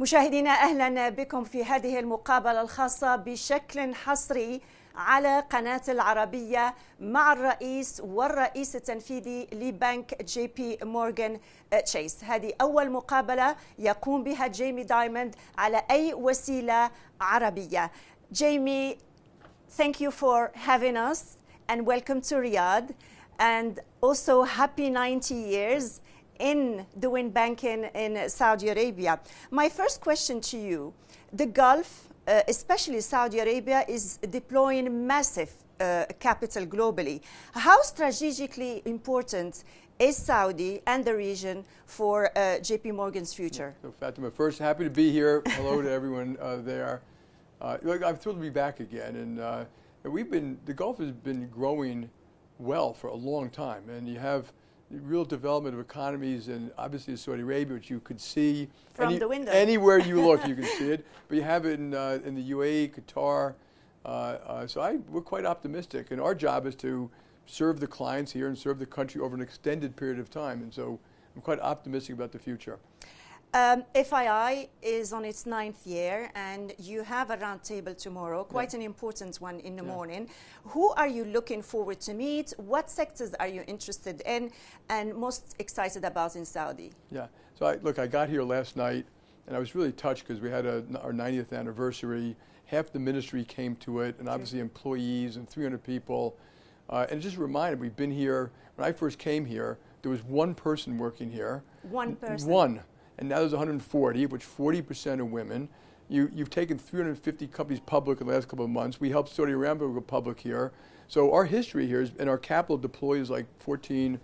مشاهدينا أهلا بكم في هذه المقابلة الخاصة بشكل حصري على قناة العربية مع الرئيس والرئيس التنفيذي لبنك جي بي مورغان تشيس. هذه أول مقابلة يقوم بها جيمي دايموند على أي وسيلة عربية. Jamie, thank you for having us and welcome to Riyadh, and also happy 90 years in doing banking in Saudi Arabia. My first question to you, the Gulf, especially Saudi Arabia, is deploying massive capital globally. How strategically important is Saudi and the region for JP Morgan's future? So Fatima, first, happy to be here. Hello to everyone there. Look, I'm thrilled to be back again, and the Gulf has been growing well for a long time, and you have real development of economies, and obviously Saudi Arabia, which you could see from the window. Anywhere you look, you can see it. But you have it in the UAE, Qatar. So we're quite optimistic, and our job is to serve the clients here and serve the country over an extended period of time. And so I'm quite optimistic about the future. FII is on its 9th year, and you have a roundtable tomorrow, quite an important one in the morning. Who are you looking forward to meet? What sectors are you interested in and most excited about in Saudi? Yeah, so I got here last night, and I was really touched because we had our 90th anniversary. Half the ministry came to it, and obviously employees and 300 people. And it just reminded, we've been here, when I first came here, there was one person working here. One person? One. And now there's 140, of which 40% are women. You've taken 350 companies public in the last couple of months. We helped Saudi Arabia go public here. So our history here and our capital deployed is like $14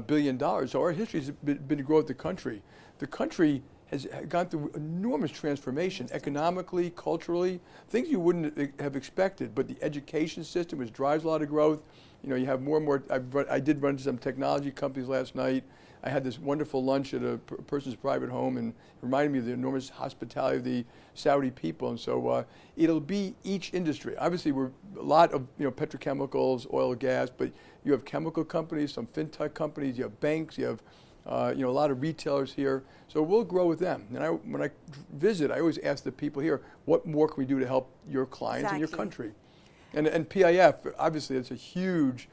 billion. So our history has been to grow the country. The country has gone through enormous transformation, economically, culturally, things you wouldn't have expected. But the education system, which drives a lot of growth, you have more and more. I did run into some technology companies last night. I had this wonderful lunch at a person's private home, and it reminded me of the enormous hospitality of the Saudi people. And so it'll be each industry. Obviously, we're a lot of petrochemicals, oil and gas, but you have chemical companies, some fintech companies, you have banks, you have a lot of retailers here. So we'll grow with them. And when I visit, I always ask the people here, what more can we do to help your clients and your country? And PIF, obviously, it's a huge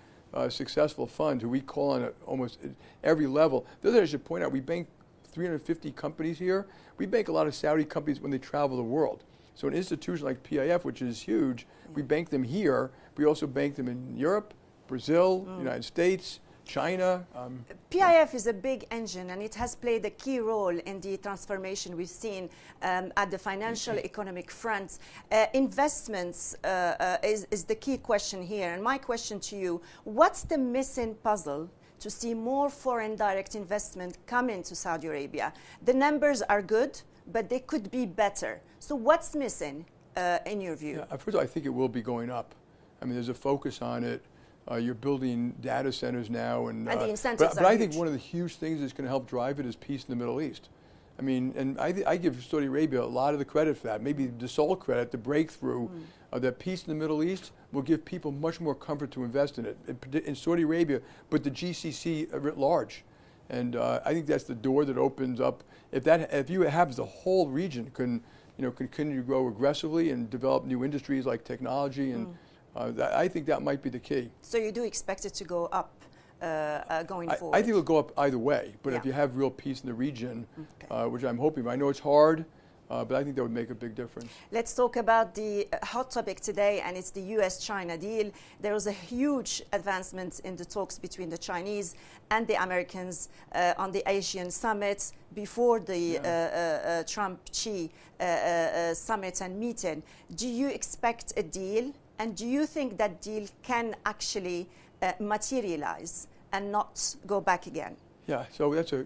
successful fund who we call on at almost every level. The other thing I should point out, we bank 350 companies here. We bank a lot of Saudi companies when they travel the world. So an institution like PIF, which is huge, we bank them here. We also bank them in Europe, Brazil, United States, China. PIF is a big engine, and it has played a key role in the transformation we've seen at the financial economic front. Investments is the key question here. And my question to you, what's the missing puzzle to see more foreign direct investment come into Saudi Arabia? The numbers are good, but they could be better. So what's missing in your view? Yeah, first of all, I think it will be going up. I mean, there's a focus on it. You're building data centers now, and the incentives but I think one of the huge things that's going to help drive it is peace in the Middle East. I mean, and I give Saudi Arabia a lot of the credit for that, maybe the sole credit, the breakthrough. That peace in the Middle East will give people much more comfort to invest in it, in Saudi Arabia, but the GCC writ large. And I think that's the door that opens up. If you have the whole region can continue to grow aggressively and develop new industries like technology and. I think that might be the key. So you do expect it to go up going forward? I think it'll go up either way, but if you have real peace in the region, which I'm hoping, I know it's hard, but I think that would make a big difference. Let's talk about the hot topic today, and it's the US-China deal. There was a huge advancement in the talks between the Chinese and the Americans on the Asian summit before the Trump-Xi summit and meeting. Do you expect a deal? And do you think that deal can actually materialize and not go back again? Yeah, so that's a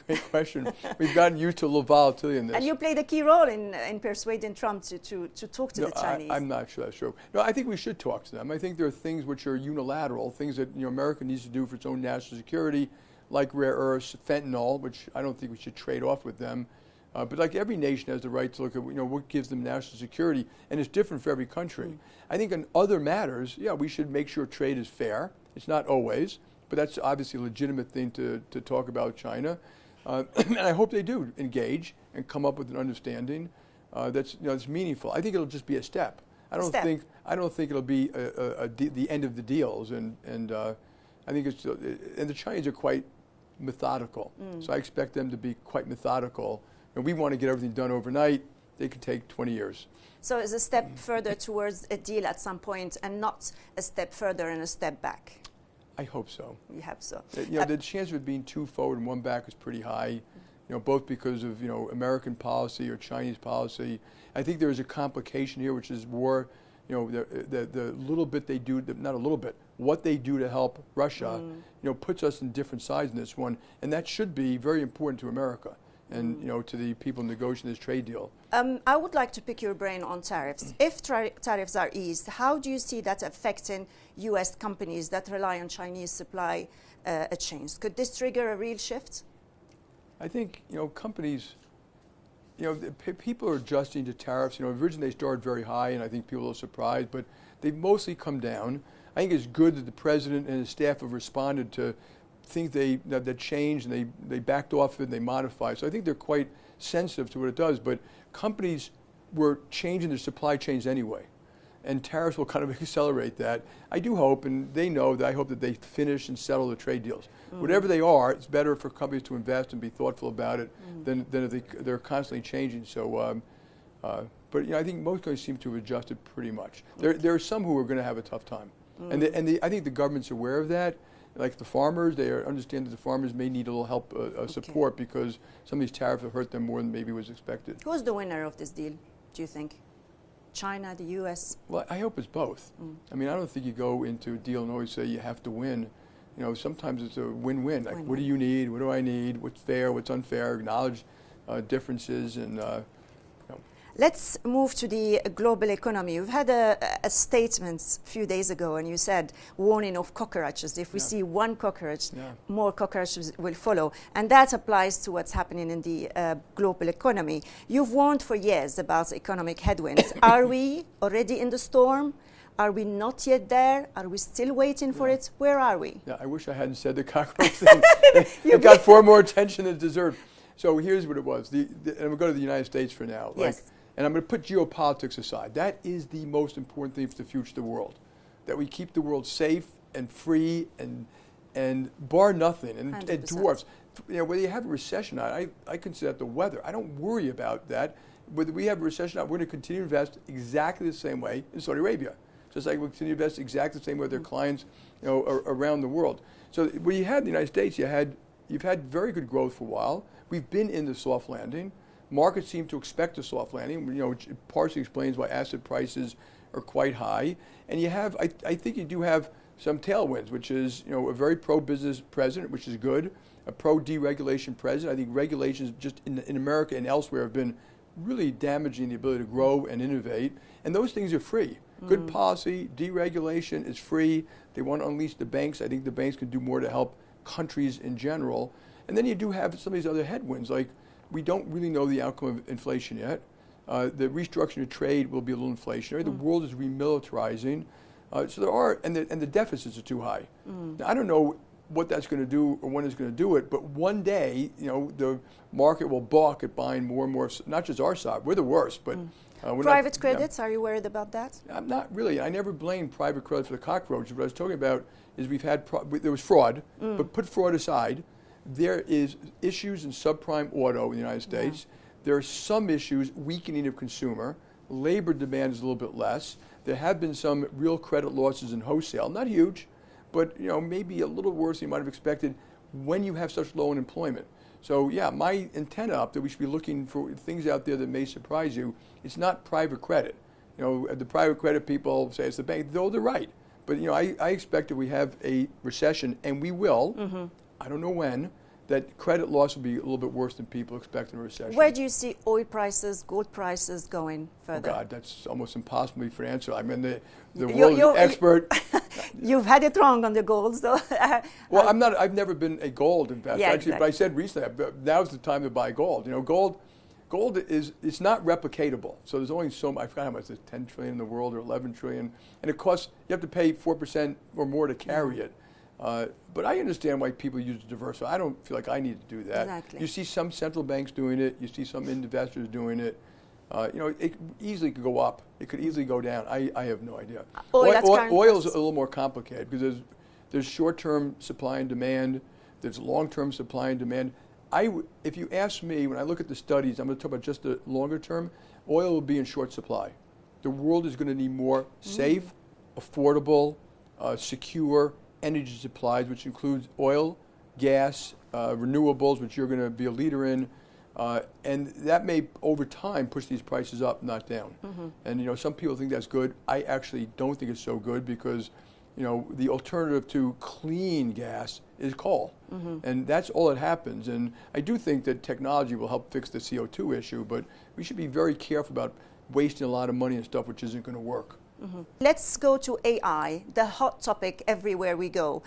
great question. We've gotten used to a little volatility in this. And you played a key role in persuading Trump to talk to the Chinese. I'm not sure that's true. No, I think we should talk to them. I think there are things which are unilateral, things that America needs to do for its own national security, like rare earths, fentanyl, which I don't think we should trade off with them. But like every nation has the right to look at what gives them national security, and it's different for every country. I think on other matters, we should make sure trade is fair. It's not always, but that's obviously a legitimate thing to talk about China. And I hope they do engage and come up with an understanding that's meaningful. I think it'll just be a step. I don't think it'll be the end of the deals. And I think and the Chinese are quite methodical. So I expect them to be quite methodical. And we want to get everything done overnight. They could take 20 years. So it's a step further towards a deal at some point and not a step further and a step back. I hope so. You hope so. The chance of it being 2 forward and 1 back is pretty high, both because of, American policy or Chinese policy. I think there is a complication here, which is war, the little bit they do, not a little bit, what they do to help Russia, puts us in different sides in this one. And that should be very important to America and, to the people negotiating this trade deal. I would like to pick your brain on tariffs. If tariffs are eased, how do you see that affecting U.S. companies that rely on Chinese supply chains? Could this trigger a real shift? I think, companies, people are adjusting to tariffs. Originally they started very high, and I think people are surprised, but they've mostly come down. I think it's good that the president and his staff have responded to things that changed, and they backed off it and they modified. So I think they're quite sensitive to what it does, but companies were changing their supply chains anyway, and tariffs will kind of accelerate that. I do hope, and they know that I hope that they finish and settle the trade deals. Whatever they are, it's better for companies to invest and be thoughtful about it than if they're constantly changing. So, but I think most companies seem to have adjusted pretty much. There are some who are going to have a tough time, and I think the government's aware of that. Like the farmers, they understand that the farmers may need a little help, support, because some of these tariffs have hurt them more than maybe was expected. Who's the winner of this deal, do you think? China, the U.S.? Well, I hope it's both. I mean, I don't think you go into a deal and always say you have to win. Sometimes it's a win-win. Like, what do you need? What do I need? What's fair? What's unfair? Acknowledge differences and. Let's move to the global economy. You've had a statement a few days ago, and you said warning of cockroaches. If we see one cockroach, more cockroaches will follow. And that applies to what's happening in the global economy. You've warned for years about economic headwinds. Are we already in the storm? Are we not yet there? Are we still waiting for it? Where are we? Yeah, I wish I hadn't said the cockroach thing. It got far more attention than it deserved. So here's what it was. And we'll go to the United States for now. Yes. And I'm going to put geopolitics aside. That is the most important thing for the future of the world, that we keep the world safe and free and bar nothing. And it dwarfs. Whether you have a recession, I consider that the weather. I don't worry about that. Whether we have a recession, we're going to continue to invest exactly the same way in Saudi Arabia. Just like we continue to invest exactly the same way with their clients, around the world. So when you had the United States, you've had very good growth for a while. We've been in the soft landing. Markets seem to expect a soft landing, which partially explains why asset prices are quite high. And you have, I think you do have some tailwinds, which is, a very pro-business president, which is good, a pro-deregulation president. I think regulations just in America and elsewhere have been really damaging the ability to grow and innovate. And those things are free. Good policy, deregulation is free. They want to unleash the banks. I think the banks can do more to help countries in general. And then you do have some of these other headwinds, like we don't really know the outcome of inflation yet. The restructuring of trade will be a little inflationary. The world is remilitarizing. So there are, and the deficits are too high. Now, I don't know what that's going to do or when it's going to do it, but one day, the market will balk at buying more and more, not just our side, we're the worst, but private credits, are you worried about that? I'm not really. I never blame private credit for the cockroaches. What I was talking about is there was fraud, but put fraud aside, there is issues in subprime auto in the United States. There are some issues, weakening of consumer. Labor demand is a little bit less. There have been some real credit losses in wholesale, not huge, but maybe a little worse than you might have expected when you have such low unemployment. So yeah, my antenna up that we should be looking for things out there that may surprise you. It's not private credit. The private credit people say it's the bank, though they're right. But I expect that we have a recession, and we will. I don't know when, that credit loss will be a little bit worse than people expect in a recession. Where do you see oil prices, gold prices going further? Oh God, that's almost impossible for an answer. I mean, the world expert. You've had it wrong on the gold, so. Well, I've never been a gold investor. Yeah, actually, but I said recently, now's the time to buy gold. Gold it's not replicatable. So there's only I forgot how much, there's 10 trillion in the world or 11 trillion. And it costs, you have to pay 4% or more to carry it. But I understand why people use it to diversify. I don't feel like I need to do that. Exactly. You see some central banks doing it. You see some investors doing it. You know, it easily could go up. It could easily go down. I have no idea. Oil is a little more complicated because there's short-term supply and demand. There's long-term supply and demand. If you ask me, when I look at the studies, I'm going to talk about just the longer term, oil will be in short supply. The world is going to need more safe, affordable, secure energy supplies, which includes oil, gas, renewables, which you're going to be a leader in. And that may, over time, push these prices up, not down. And, you know, some people think that's good. I actually don't think it's so good because, you know, the alternative to clean gas is coal. And that's all that happens. And I do think that technology will help fix the CO2 issue, but we should be very careful about wasting a lot of money on stuff which isn't going to work. Let's go to AI, the hot topic everywhere we go.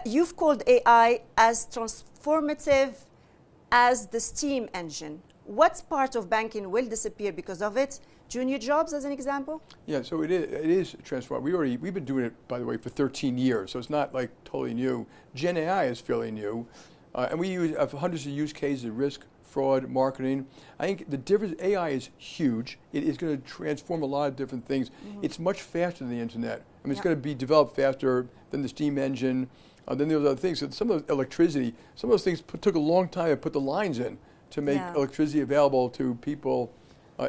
You've called AI as transformative as the steam engine. What part of banking will disappear because of it? Junior jobs, as an example? Yeah, so it is transformative. We've been doing it, by the way, for 13 years, so it's not like totally new. Gen AI is fairly new, and we have hundreds of use cases of risk, fraud, marketing. I think the difference, AI is huge. It is going to transform a lot of different things. It's much faster than the internet. I mean, it's going to be developed faster than the steam engine, then there was other things. So some of the electricity, some of those things took a long time to put the lines in to make electricity available to people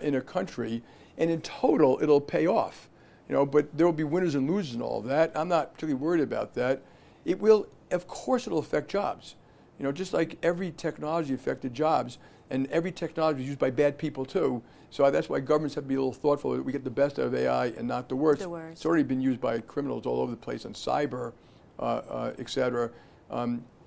in a country, and in total it'll pay off, you know, but there will be winners and losers in all of that. I'm not particularly worried about that. It will, of course it'll affect jobs, you know, just like every technology affected jobs, and every technology is used by bad people too, so that's why governments have to be a little thoughtful that we get the best out of AI and not the worst. It's already been used by criminals all over the place on cyber, et cetera.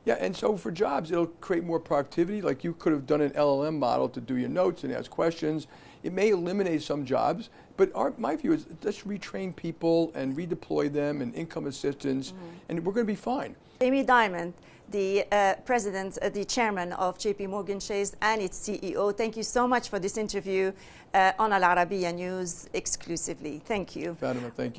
Yeah, and so for jobs, it'll create more productivity. Like you could have done an LLM model to do your notes and ask questions. It may eliminate some jobs, but my view is let's retrain people and redeploy them and income assistance, and we're going to be fine. Jamie Dimon, the president, the chairman of JP Morgan Chase and its CEO, thank you so much for this interview on Al Arabiya News exclusively. Thank you. Fatima, thank you.